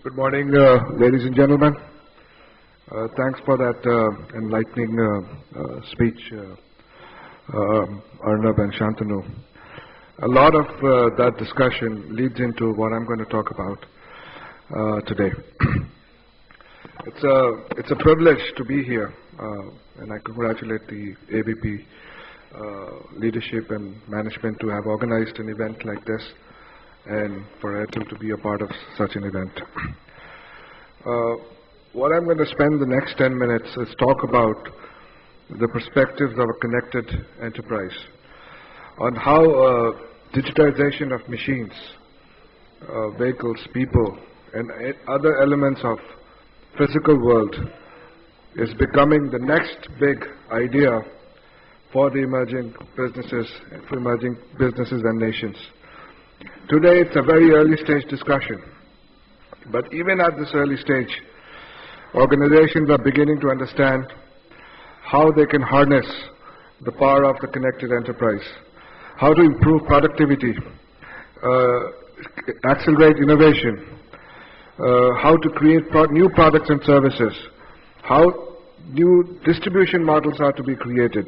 Good morning, ladies and gentlemen. Thanks for that enlightening speech, Arnab and Shantanu. A lot of that discussion leads into what I'm going to talk about today. It's a privilege to be here, and I congratulate the ABP leadership and management to have organized an event like this, and for Airtel to be a part of such an event. What I'm going to spend the next 10 minutes is talk about the perspectives of a connected enterprise, on how digitization of machines, vehicles, people, and other elements of physical world is becoming the next big idea for the emerging businesses and nations. Today it's a very early stage discussion, but even at this early stage, organizations are beginning to understand how they can harness the power of the connected enterprise, how to improve productivity, accelerate innovation, how to create new products and services, how new distribution models are to be created,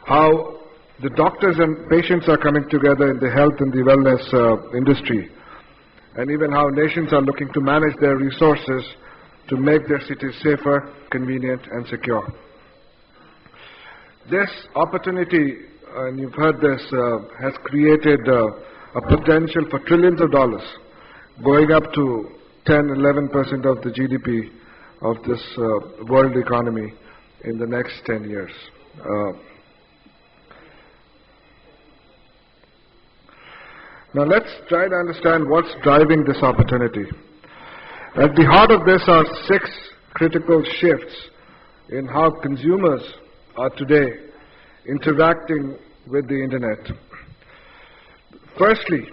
how the doctors and patients are coming together in the health and the wellness industry, and even how nations are looking to manage their resources to make their cities safer, convenient, and secure. This opportunity, and you've heard this, has created a potential for trillions of dollars, going up to 10-11% of the GDP of this world economy in the next 10 years. Now let's try to understand what's driving this opportunity. At the heart of this are 6 critical shifts in how consumers are today interacting with the Internet. Firstly,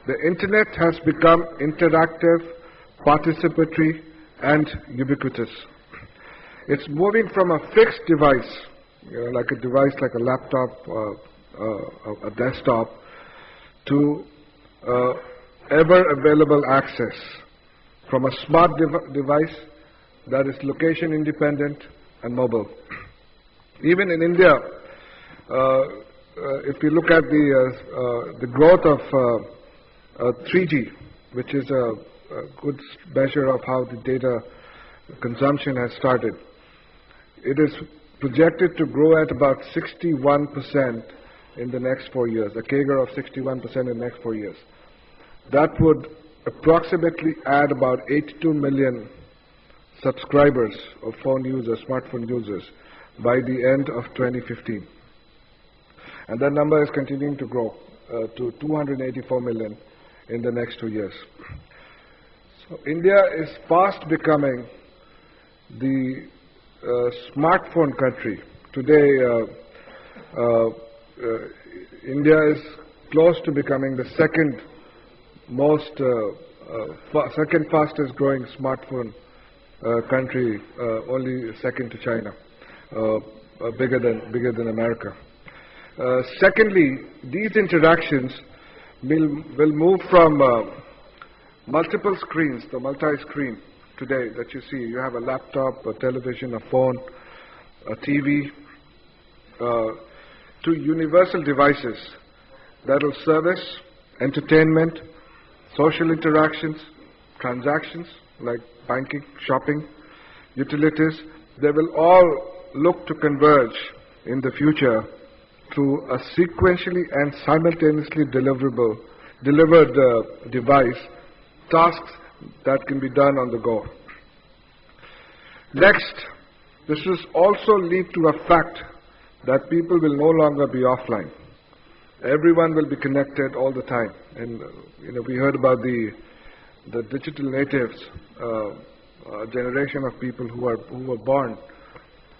the Internet has become interactive, participatory, and ubiquitous. It's moving from a fixed device, like a device like a laptop or a desktop, to ever-available access from a smart device that is location-independent and mobile. Even in India, if you look at the growth of 3G, which is a good measure of how the data consumption has started, it is projected to grow at about 61% in the next 4 years, a CAGR of 61% in the next 4 years. That would approximately add about 82 million subscribers of phone users, smartphone users, by the end of 2015. And that number is continuing to grow to 284 million in the next 2 years. So India is fast becoming the smartphone country. Today, India is close to becoming the second fastest growing smartphone country, only second to China, bigger than America. Secondly, these interactions will move from multiple screens, the multi-screen today that you see. You have a laptop, a television, a phone, a TV, to universal devices that will service entertainment, social interactions, transactions like banking, shopping, utilities. They will all look to converge in the future through a sequentially and simultaneously delivered device, tasks that can be done on the go. Next, this will also lead to a fact that people will no longer be offline. Everyone will be connected all the time. And we heard about the digital natives, generation of people who were born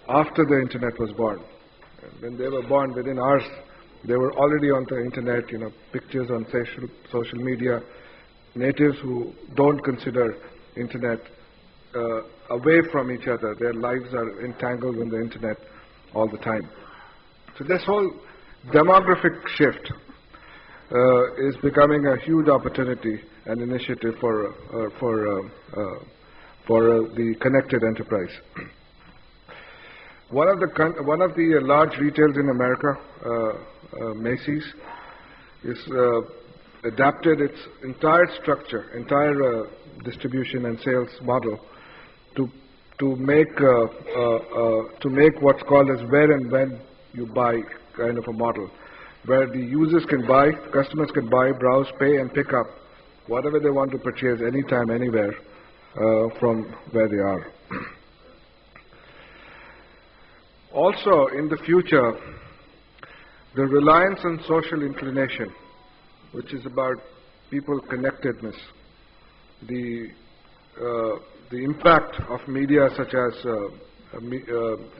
after the Internet was born. When they were born, within hours, they were already on the Internet. Pictures on social media. Natives who don't consider Internet away from each other. Their lives are entangled in the Internet all the time. So this whole demographic shift is becoming a huge opportunity an initiative for the connected enterprise. One of the large retailers in America, Macy's, is adapted its entire structure, entire distribution and sales model to make what's called as where and when you buy kind of a model, where the users can buy, customers can buy, browse, pay, and pick up whatever they want to purchase anytime, anywhere from where they are. Also, in the future, the reliance on social inclination, which is about people connectedness, the impact of media such as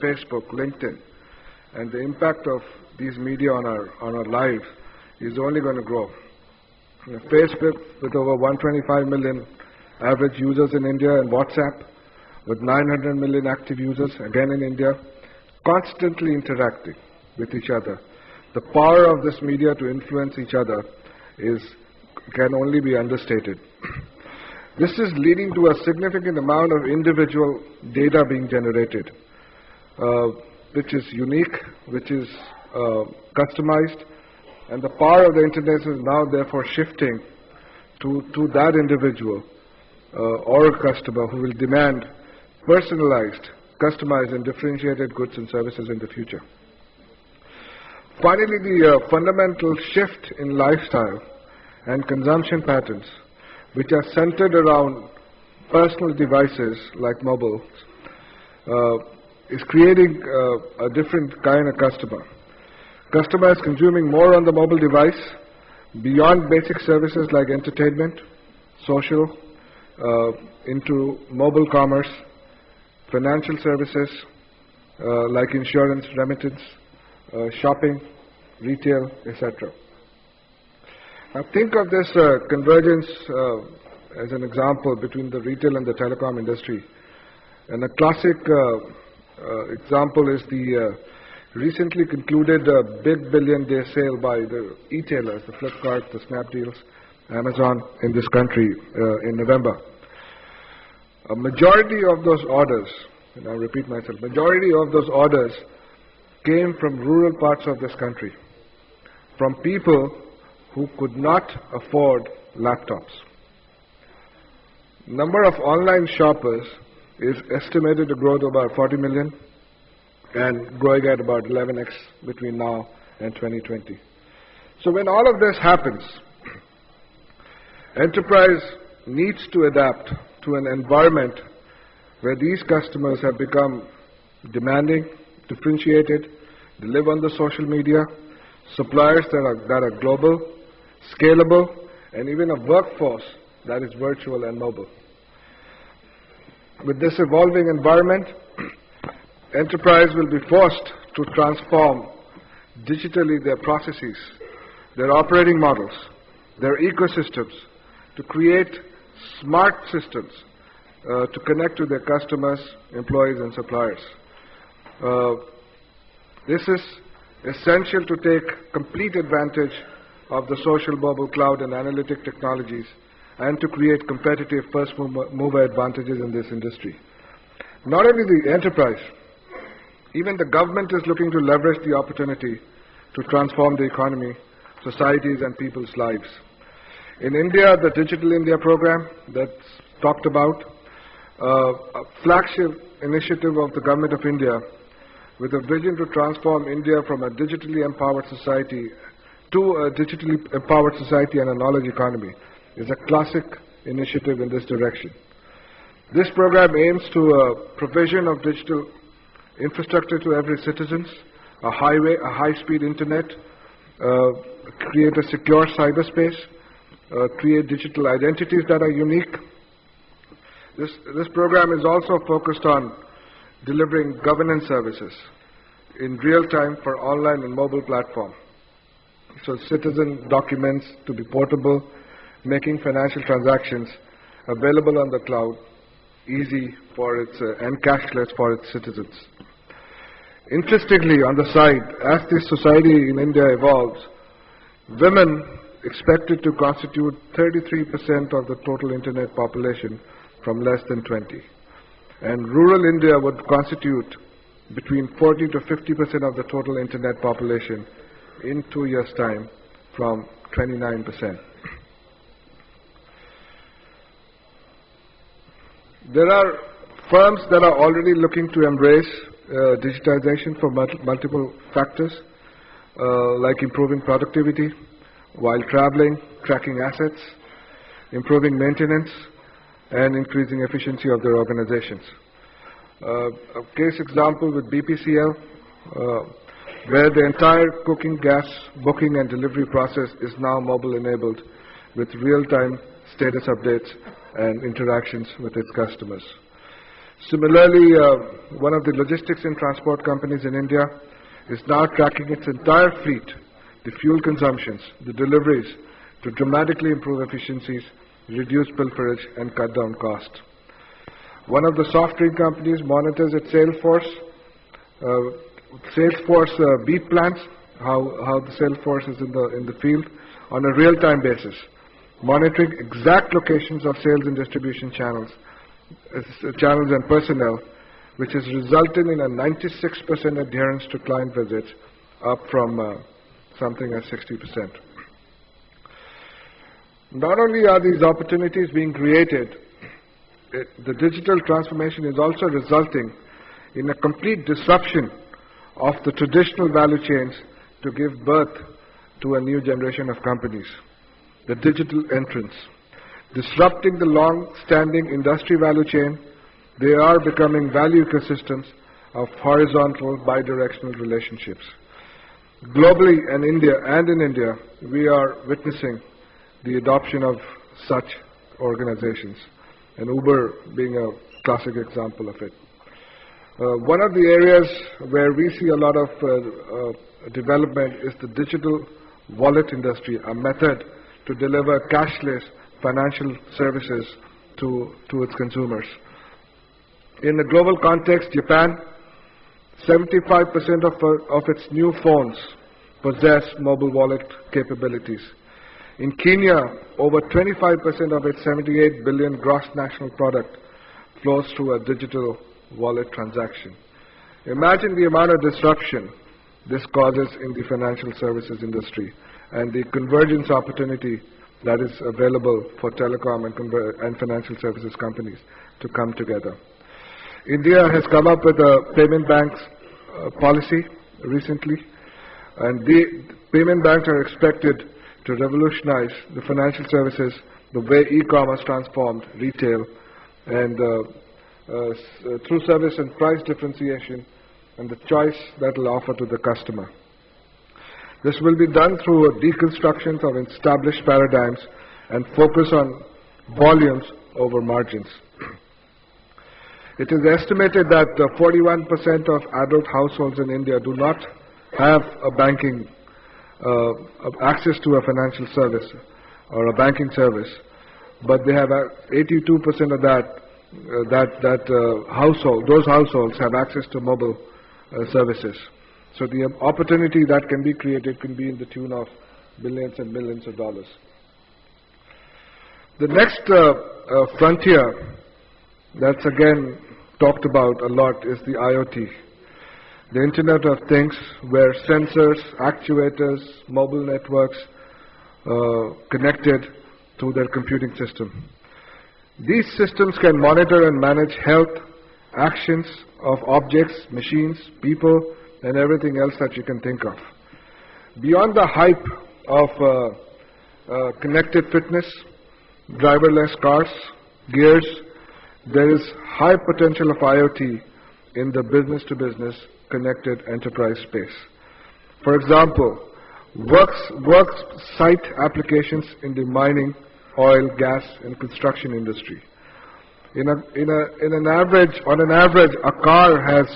Facebook, LinkedIn, and the impact of these media on our lives is only going to grow. Facebook, with over 125 million average users in India, and WhatsApp, with 900 million active users, again in India, constantly interacting with each other. The power of this media to influence each other can only be understated. This is leading to a significant amount of individual data being generated, which is unique, which is customized, and the power of the internet is now therefore shifting to that individual or a customer who will demand personalized, customized, and differentiated goods and services in the future. Finally, the fundamental shift in lifestyle and consumption patterns, which are centered around personal devices like mobiles, is creating a different kind of customer. Customer is consuming more on the mobile device beyond basic services like entertainment, social, into mobile commerce, financial services like insurance, remittance, shopping, retail, etc. Now think of this convergence as an example between the retail and the telecom industry. And a classic example is the recently concluded big billion-day sale by the e-tailers, the Flipkart, the Snapdeals, Amazon in this country in November. A majority of those orders, and I'll repeat myself, majority of those orders came from rural parts of this country, from people who could not afford laptops. Number of online shoppers is estimated to grow to about 40 million and growing at about 11x between now and 2020. So when all of this happens, enterprise needs to adapt to an environment where these customers have become demanding, differentiated, they live on the social media, suppliers that are global, scalable, and even a workforce that is virtual and mobile. With this evolving environment, enterprise will be forced to transform digitally their processes, their operating models, their ecosystems, to create smart systems to connect to their customers, employees, and suppliers. This is essential to take complete advantage of the social mobile cloud and analytic technologies and to create competitive first mover advantages in this industry. Not only the enterprise, even the government is looking to leverage the opportunity to transform the economy, societies, and people's lives. In India, the Digital India program that's talked about, a flagship initiative of the Government of India with a vision to transform India from a digitally empowered society to a digitally empowered society and a knowledge economy, is a classic initiative in this direction. This program aims to provision of digital infrastructure to every citizen, a high-speed internet, create a secure cyberspace, create digital identities that are unique. This program is also focused on delivering governance services in real time for online and mobile platform. So citizen documents to be portable, making financial transactions available on the cloud, easy for its and cashless for its citizens. Interestingly, on the side, as this society in India evolves, women expected to constitute 33% of the total internet population from less than 20. And rural India would constitute between 40 to 50% of the total internet population in 2 years' time from 29%. There are firms that are already looking to embrace digitization for multiple factors, like improving productivity while traveling, tracking assets, improving maintenance, and increasing efficiency of their organizations. A case example with BPCL, where the entire cooking gas booking and delivery process is now mobile enabled with real-time status updates and interactions with its customers. Similarly, one of the logistics and transport companies in India is now tracking its entire fleet, the fuel consumptions, the deliveries, to dramatically improve efficiencies, reduce pilferage, and cut down cost. One of the soft drink companies monitors its Salesforce beat plans, how the Salesforce is in the field on a real-time basis, monitoring exact locations of sales and distribution channels and personnel, which has resulted in a 96% adherence to client visits, up from something as 60%. Not only are these opportunities being created, the digital transformation is also resulting in a complete disruption of the traditional value chains to give birth to a new generation of companies, the digital entrants. Disrupting the long-standing industry value chain, they are becoming value ecosystems of horizontal bidirectional relationships. Globally and in India, we are witnessing the adoption of such organizations, and Uber being a classic example of it. One of the areas where we see a lot of development is the digital wallet industry, a method to deliver cashless financial services to its consumers. In the global context, Japan, 75% of its new phones possess mobile wallet capabilities. In Kenya, over 25% of its 78 billion gross national product flows through a digital wallet transaction. Imagine the amount of disruption this causes in the financial services industry and the convergence opportunity that is available for telecom and financial services companies to come together. India has come up with a payment banks policy recently, and the payment banks are expected to revolutionize the financial services, the way e-commerce transformed retail, and through service and price differentiation and the choice that will offer to the customer. This will be done through a deconstruction of established paradigms and focus on volumes over margins. It is estimated that 41% of adult households in India do not have a banking access to a financial service or a banking service, but they have 82% of those households have access to mobile services. So the opportunity that can be created can be in the tune of billions and millions of dollars. The next frontier that's again talked about a lot is the IoT, the Internet of Things, where sensors, actuators, mobile networks connected to their computing system. These systems can monitor and manage health, actions of objects, machines, people, and everything else that you can think of. Beyond the hype of connected fitness, driverless cars, gears, there is high potential of IoT in the business-to-business connected enterprise space. For example, work site applications in the mining, oil, gas, and construction industry. On average, a car has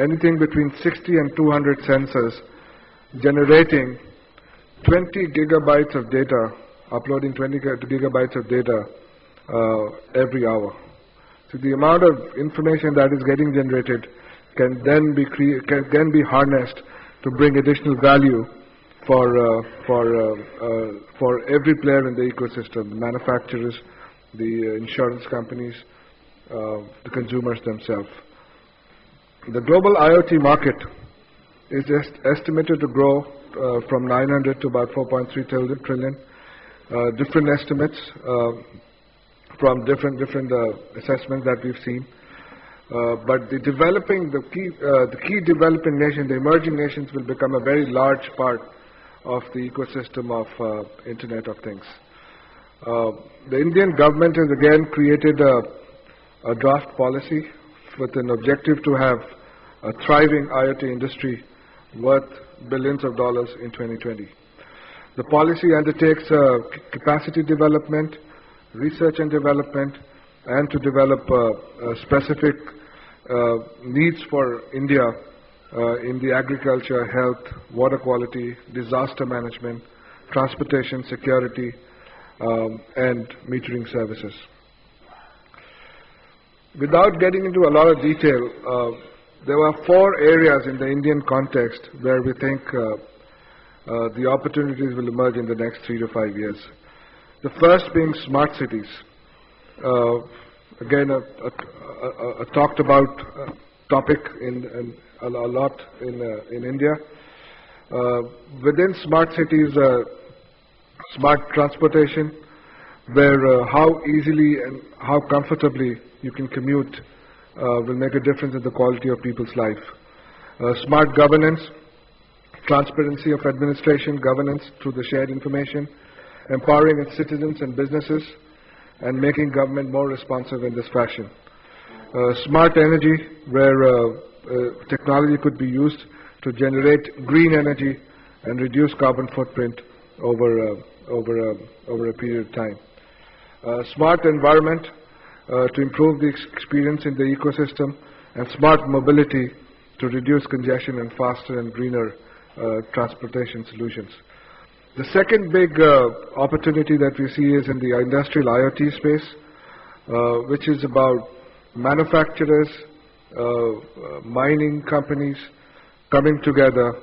anything between 60 and 200 sensors generating 20 gigabytes of data, uploading 20 gigabytes of data every hour. So the amount of information that is getting generated can then be harnessed to bring additional value for every player in the ecosystem, the manufacturers, the insurance companies, the consumers themselves. The global IoT market is estimated to grow from 900 to about 4.3 trillion. Different estimates from different assessments that we've seen. But the key developing nations, the emerging nations, will become a very large part of the ecosystem of Internet of Things. The Indian government has again created a draft policy with an objective to have a thriving IoT industry worth billions of dollars in 2020. The policy undertakes capacity development, research and development, and to develop specific needs for India in the agriculture, health, water quality, disaster management, transportation, security, and metering services. Without getting into a lot of detail, there were 4 areas in the Indian context where we think the opportunities will emerge in the next 3 to 5 years. The first being smart cities. Again, a talked about topic a lot in India. Within smart cities, smart transportation, where how easily and how comfortably you can commute will make a difference in the quality of people's life. Smart governance, transparency of administration, governance through the shared information, empowering its citizens and businesses, and making government more responsive in this fashion. Smart energy, where technology could be used to generate green energy and reduce carbon footprint over a period of time. Smart environment, to improve the experience in the ecosystem, and smart mobility to reduce congestion and faster and greener transportation solutions. The second big opportunity that we see is in the industrial IoT space, which is about manufacturers, mining companies coming together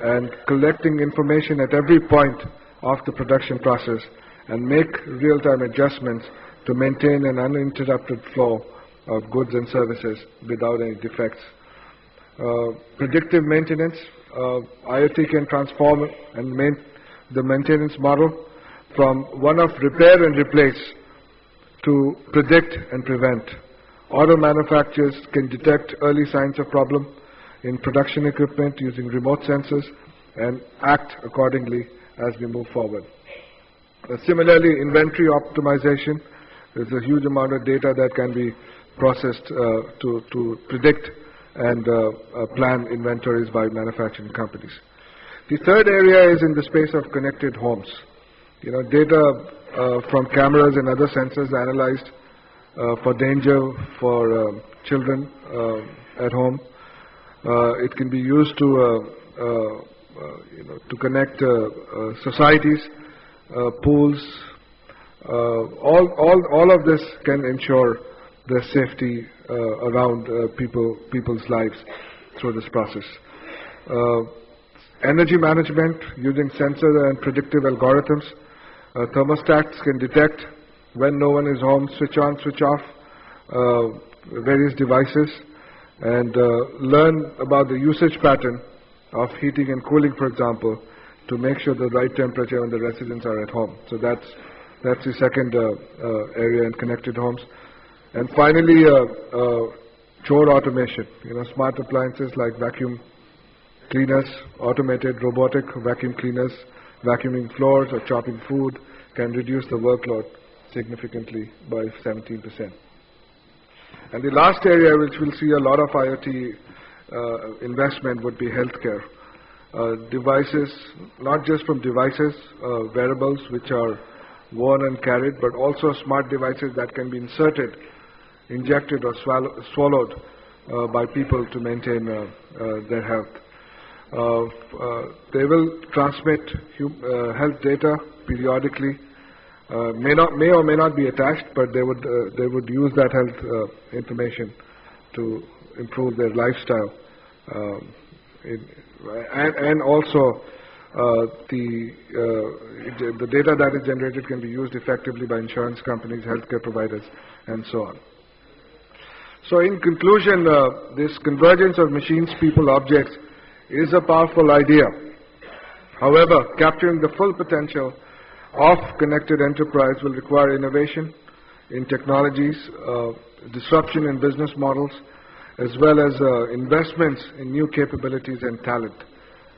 and collecting information at every point of the production process and make real-time adjustments to maintain an uninterrupted flow of goods and services without any defects. Predictive maintenance, IoT can transform and the maintenance model from one of repair and replace to predict and prevent. Auto manufacturers can detect early signs of problem in production equipment using remote sensors and act accordingly as we move forward. Similarly, inventory optimization. There's a huge amount of data that can be processed to predict and plan inventories by manufacturing companies. The third area is in the space of connected homes. Data from cameras and other sensors analyzed for danger for children at home. It can be used to connect societies, pools. All of this can ensure the safety around people's lives through this process. Energy management using sensor and predictive algorithms. Thermostats can detect when no one is home, switch on, switch off various devices, and learn about the usage pattern of heating and cooling, for example, to make sure the right temperature when the residents are at home. So that's the second area in connected homes. And finally, chore automation. Smart appliances like vacuum cleaners, automated robotic vacuum cleaners, vacuuming floors or chopping food can reduce the workload significantly by 17%. And the last area which will see a lot of IoT investment would be healthcare. Devices, not just from devices, wearables which are worn and carried, but also smart devices that can be inserted, injected or swallowed by people to maintain their health. They will transmit health data periodically. May or may not be attached, but they would use that health information to improve their lifestyle, and also the data that is generated can be used effectively by insurance companies, healthcare providers, and so on. So in conclusion, this convergence of machines, people, objects is a powerful idea. However, capturing the full potential of connected enterprise will require innovation in technologies, disruption in business models, as well as investments in new capabilities and talent.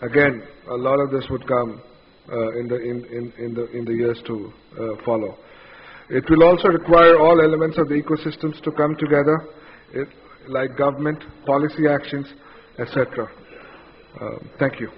Again, a lot of this would come in the years to follow. It will also require all elements of the ecosystems to come together, like government, policy actions, etc. Thank you.